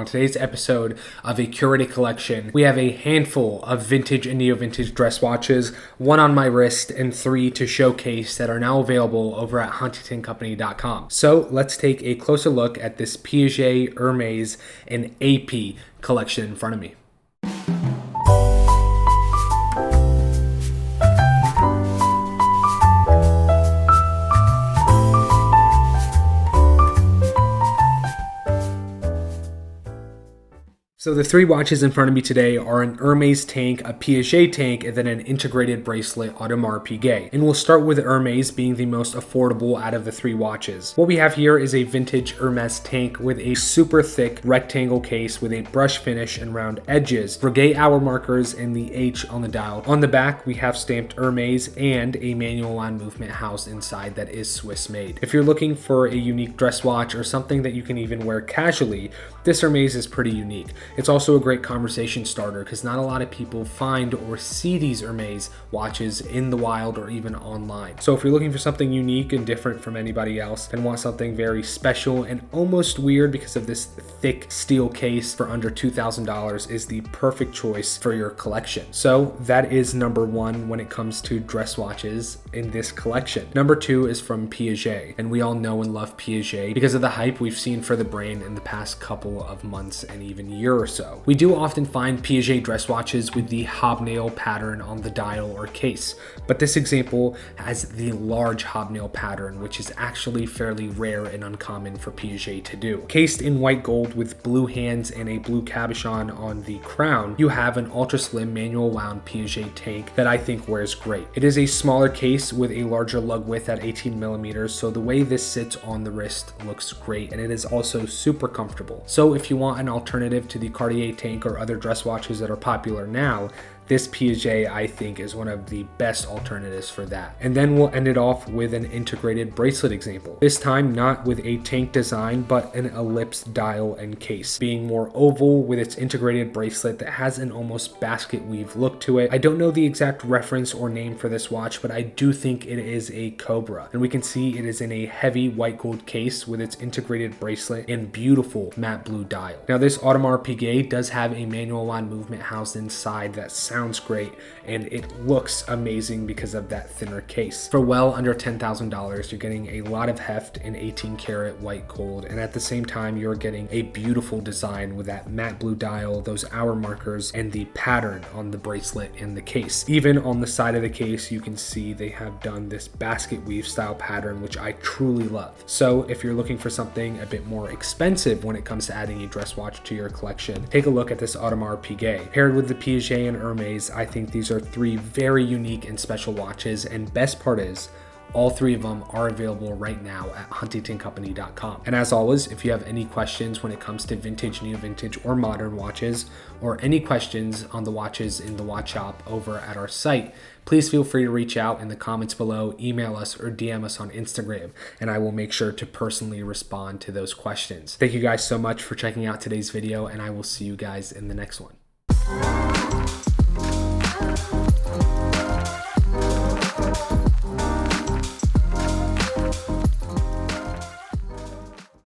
On today's episode of a curated collection, we have a handful of vintage and neo-vintage dress watches, one on my wrist and 3 to showcase that are now available over at huntingtoncompany.com. So let's take a closer look at this Piaget, Hermes, and AP collection in front of me. So the 3 watches in front of me today are an Hermes tank, a Piaget tank, and then an integrated bracelet Audemars Piguet. And we'll start with Hermes being the most affordable out of the 3 watches. What we have here is a vintage Hermes tank with a super thick rectangle case with a brush finish and round edges, Breguet hour markers, and the H on the dial. On the back, we have stamped Hermes and a manual line movement housed inside that is Swiss made. If you're looking for a unique dress watch or something that you can even wear casually, this Hermes is pretty unique. It's also a great conversation starter because not a lot of people find or see these Hermes watches in the wild or even online. So if you're looking for something unique and different from anybody else and want something very special and almost weird because of this thick steel case for under $2,000 is the perfect choice for your collection. So that is number 1 when it comes to dress watches in this collection. Number 2 is from Piaget, and we all know and love Piaget because of the hype we've seen for the brand in the past couple of months and even year or so. We do often find Piaget dress watches with the hobnail pattern on the dial or case, but this example has the large hobnail pattern, which is actually fairly rare and uncommon for Piaget to do. Cased in white gold with blue hands and a blue cabochon on the crown, you have an ultra slim manual wound Piaget tank that I think wears great. It is a smaller case with a larger lug width at 18 millimeters, so the way this sits on the wrist looks great, and it is also super comfortable. So if you want an alternative to the Cartier tank or other dress watches that are popular now, this Piaget, I think, is one of the best alternatives for that. And then we'll end it off with an integrated bracelet example. This time not with a tank design, but an ellipse dial and case, being more oval with its integrated bracelet that has an almost basket weave look to it. I don't know the exact reference or name for this watch, but I do think it is a Cobra. And we can see it is in a heavy white gold case with its integrated bracelet and beautiful matte blue dial. Now this Audemars Piguet does have a manual line movement housed inside that sounds great, and it looks amazing because of that thinner case. For well under $10,000, you're getting a lot of heft in 18 karat white gold, and at the same time you're getting a beautiful design with that matte blue dial, those hour markers, and the pattern on the bracelet and the case. Even on the side of the case, you can see they have done this basket weave style pattern, which I truly love. So if you're looking for something a bit more expensive when it comes to adding a dress watch to your collection, take a look at this Audemars Piguet. Paired with the Piaget and Hermes, I think these are 3 very unique and special watches, and best part is all 3 of them are available right now at huntingtoncompany.com. And as always, if you have any questions when it comes to vintage, neo-vintage, or modern watches, or any questions on the watches in the watch shop over at our site, please feel free to reach out in the comments below, email us, or DM us on Instagram, and I will make sure to personally respond to those questions. Thank you guys so much for checking out today's video, and I will see you guys in the next one.